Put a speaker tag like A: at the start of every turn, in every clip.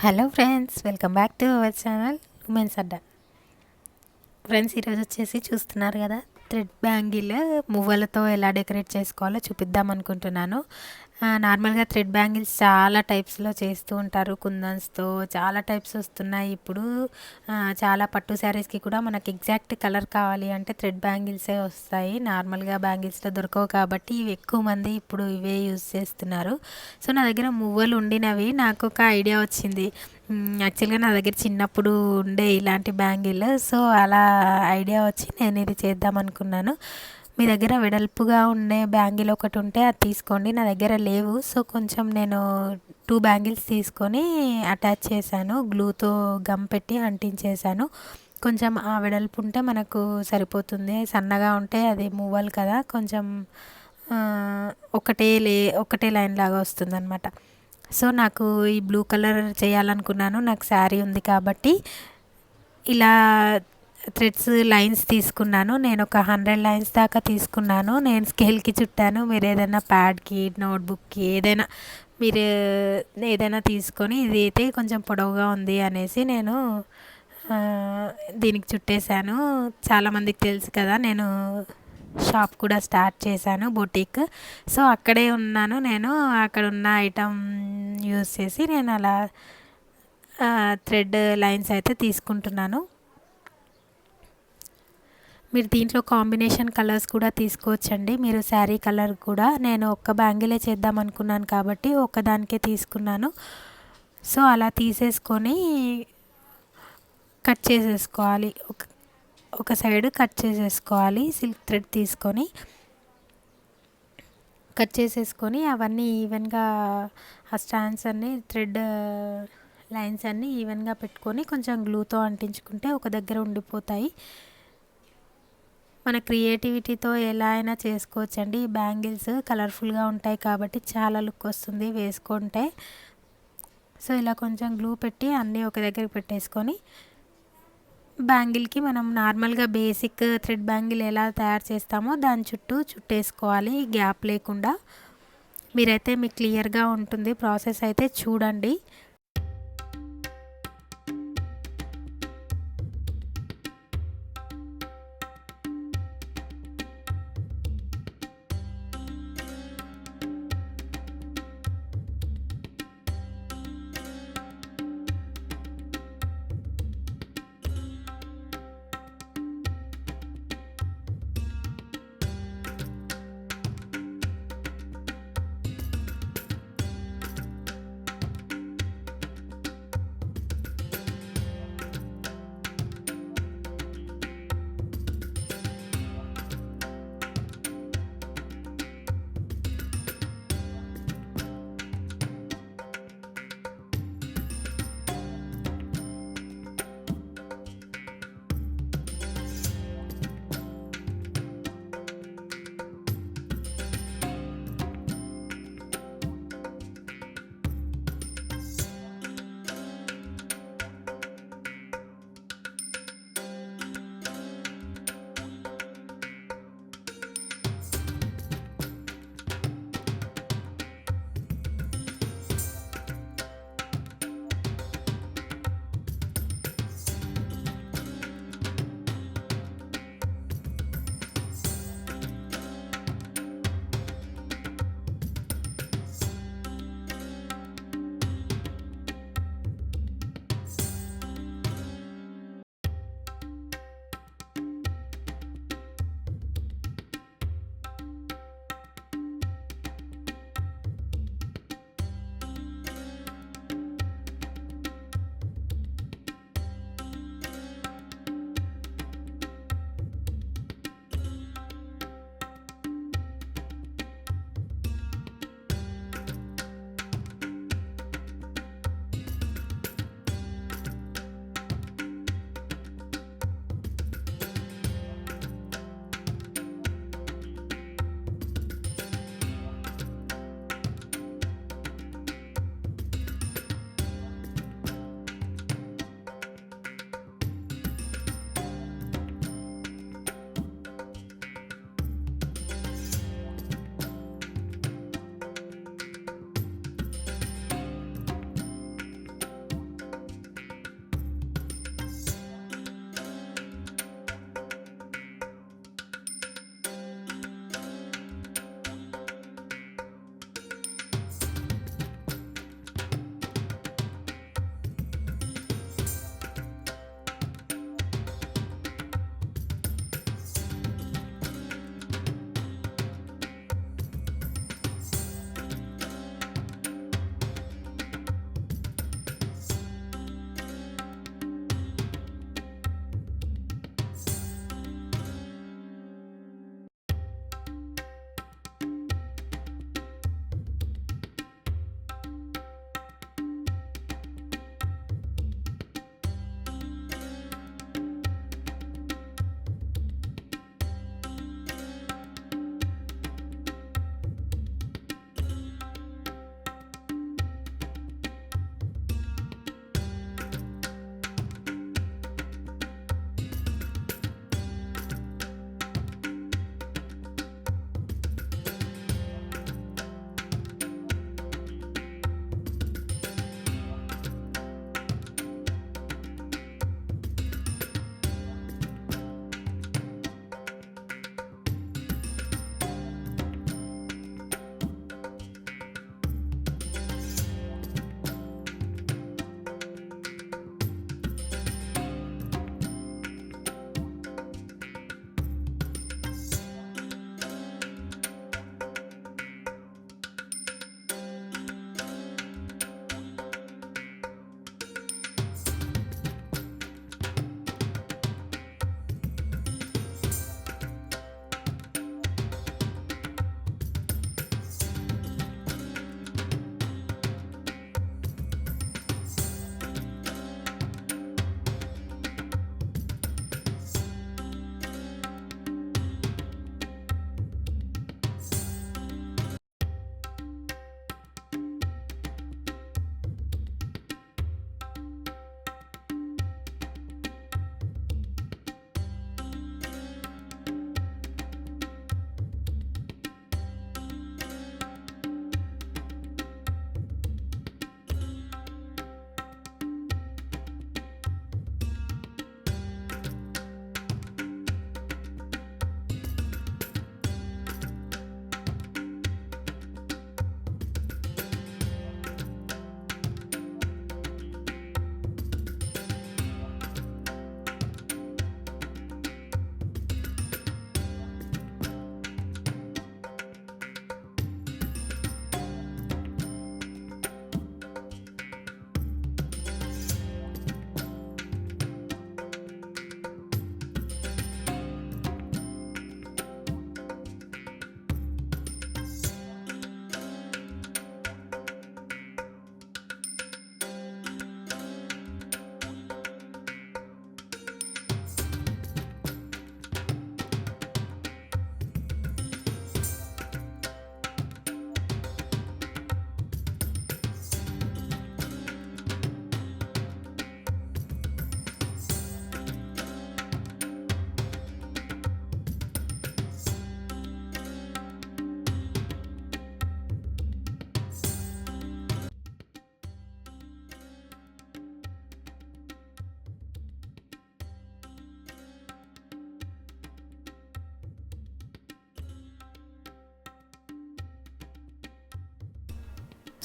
A: Hello friends, welcome back to our channel women's Adda. Friends, ఈరోజు వచ్చేసి చూస్తున్నారు కదా, థ్రెడ్ బ్యాంగిల్ మువ్వలతో ఎలా డెకరేట్ చేసుకోవాలో చూపిద్దాం అనుకుంటున్నాను. నార్మల్గా థ్రెడ్ బ్యాంగిల్స్ చాలా టైప్స్లో చేస్తూ ఉంటారు. కుందన్స్తో చాలా టైప్స్ వస్తున్నాయి ఇప్పుడు. చాలా పట్టు శారీస్కి కూడా మనకి ఎగ్జాక్ట్ కలర్ కావాలి అంటే థ్రెడ్ బ్యాంగిల్సే వస్తాయి. నార్మల్గా బ్యాంగిల్స్లో దొరకవు కాబట్టి ఇవి ఎక్కువ మంది ఇప్పుడు ఇవే యూజ్ చేస్తున్నారు. సో నా దగ్గర మువ్వలు ఉండినవి నాకు ఒక ఐడియా వచ్చింది. యాక్చువల్గా నా దగ్గర చిన్నప్పుడు ఉండే ఇలాంటి బ్యాంగిల్. సో అలా ఐడియా వచ్చి నేను ఇది చేద్దాం అనుకున్నాను. మీ దగ్గర వెడల్పుగా ఉండే బ్యాంగిల్ ఒకటి ఉంటే అది తీసుకోండి. నా దగ్గర లేవు. సో కొంచెం నేను 2 బ్యాంగిల్స్ తీసుకొని అటాచ్ చేశాను. గ్లూతో గమ్ పెట్టి అంటించేశాను. కొంచెం ఆ వెడల్పు ఉంటే మనకు సరిపోతుంది. సన్నగా ఉంటే అది మువ్వలు కదా, కొంచెం ఒకటే లైన్ లాగా వస్తుందన్నమాట. సో నాకు ఈ బ్లూ కలర్ చేయాలనుకున్నాను. నాకు శారీ ఉంది కాబట్టి ఇలా థ్రెడ్స్ లైన్స్ తీసుకున్నాను. నేను ఒక 100 లైన్స్ దాకా తీసుకున్నాను. నేను స్కేల్కి చుట్టాను. మీరు ఏదైనా ప్యాడ్కి, నోట్బుక్కి మీరు ఏదైనా తీసుకొని, ఇది అయితే కొంచెం పొడవుగా ఉంది అనేసి నేను దీనికి చుట్టేశాను. చాలామందికి తెలుసు కదా, నేను షాప్ కూడా స్టార్ట్ చేశాను, బొటిక్. సో అక్కడే ఉన్నాను నేను. అక్కడ ఉన్న ఐటమ్ యూస్ చేసి నేను అలా థ్రెడ్ లైన్స్ అయితే తీసుకుంటున్నాను. మీరు దీంట్లో కాంబినేషన్ కలర్స్ కూడా తీసుకోవచ్చండి. మీరు శారీ కలర్ కూడా, నేను ఒక్క బ్యాంగిలే చేద్దాం అనుకున్నాను కాబట్టి ఒక్కదానికే తీసుకున్నాను. సో అలా తీసేసుకొని కట్ చేసేసుకోవాలి. ఒక సైడ్ కట్ చేసేసుకోవాలి. సిల్క్ థ్రెడ్ తీసుకొని కట్ చేసేసుకొని అవన్నీ ఈవెన్గా, ఆ స్టాండ్స్ అన్నీ, థ్రెడ్ లైన్స్ అన్నీ ఈవెన్గా పెట్టుకొని కొంచెం గ్లూతో అంటించుకుంటే ఒక దగ్గర ఉండిపోతాయి. మన క్రియేటివిటీతో ఎలా అయినా చేసుకోవచ్చండి. ఈ బ్యాంగిల్స్ కలర్ఫుల్గా ఉంటాయి కాబట్టి చాలా లుక్ వస్తుంది వేసుకుంటే. సో ఇలా కొంచెం గ్లూ పెట్టి అన్నీ ఒక దగ్గరికి పెట్టేసుకొని, బ్యాంగిల్కి మనం నార్మల్గా బేసిక్ థ్రెడ్ బ్యాంగిల్ ఎలా తయారు చేస్తామో దాని చుట్టూ చుట్టేసుకోవాలి, గ్యాప్ లేకుండా. మీరైతే మీకు క్లియర్గా ఉంటుంది ప్రాసెస్, అయితే చూడండి.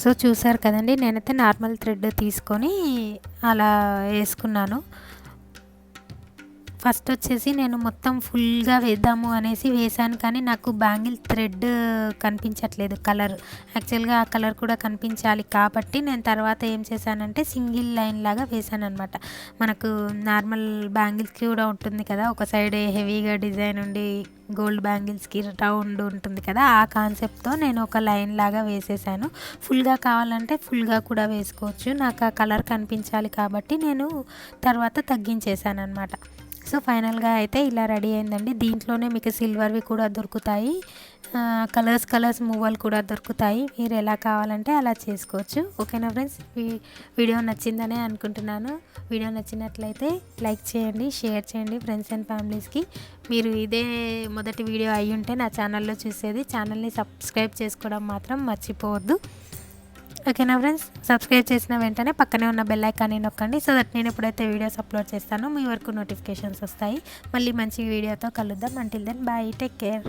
A: సో చూసారు కదండి, నేనైతే నార్మల్ థ్రెడ్ తీసుకొని అలా వేసుకున్నాను. ఫస్ట్ వచ్చేసి నేను మొత్తం ఫుల్గా వేద్దాము అనేసి వేసాను, కానీ నాకు బ్యాంగిల్ థ్రెడ్ కనిపించట్లేదు కలర్. యాక్చువల్గా ఆ కలర్ కూడా కనిపించాలి కాబట్టి నేను తర్వాత ఏం చేశానంటే సింగిల్ లైన్ లాగా వేసాను అనమాట. మనకు నార్మల్ బ్యాంగిల్స్కి కూడా ఉంటుంది కదా, ఒక సైడ్ హెవీగా డిజైన్ ఉండి గోల్డ్ బ్యాంగిల్స్కి రౌండ్ ఉంటుంది కదా, ఆ కాన్సెప్ట్తో నేను ఒక లైన్ లాగా వేసేసాను. ఫుల్గా కావాలంటే ఫుల్గా కూడా వేసుకోవచ్చు. నాకు ఆ కలర్ కనిపించాలి కాబట్టి నేను తర్వాత తగ్గించేసాను అనమాట. సో ఫైనల్గా అయితే ఇలా రెడీ అయిందండి. దీంట్లోనే మీకు సిల్వర్వి కూడా దొరుకుతాయి, కలర్స్ మువ్వలు కూడా దొరుకుతాయి. మీరు ఎలా కావాలంటే అలా చేసుకోవచ్చు. ఓకేనా ఫ్రెండ్స్, వీడియో నచ్చిందనే అనుకుంటున్నాను. వీడియో నచ్చినట్లయితే లైక్ చేయండి, షేర్ చేయండి ఫ్రెండ్స్ అండ్ ఫ్యామిలీస్కి. మీరు ఇదే మొదటి వీడియో అయ్యి ఉంటే నా ఛానల్లో చూసేది, ఛానల్ని సబ్స్క్రైబ్ చేసుకోవడం మాత్రం మర్చిపోవద్దు. ఓకేనా ఫ్రెండ్స్, సబ్స్క్రైబ్ చేసిన వెంటనే పక్కనే ఉన్న బెల్ ఐకాన్ని నొక్కండి, సో దట్ నేను ఎప్పుడైతే వీడియోస్ అప్లోడ్ చేస్తానో మీ వరకు నోటిఫికేషన్స్ వస్తాయి. మళ్ళీ మంచి వీడియోతో కలుద్దాం. Until then bye, take care.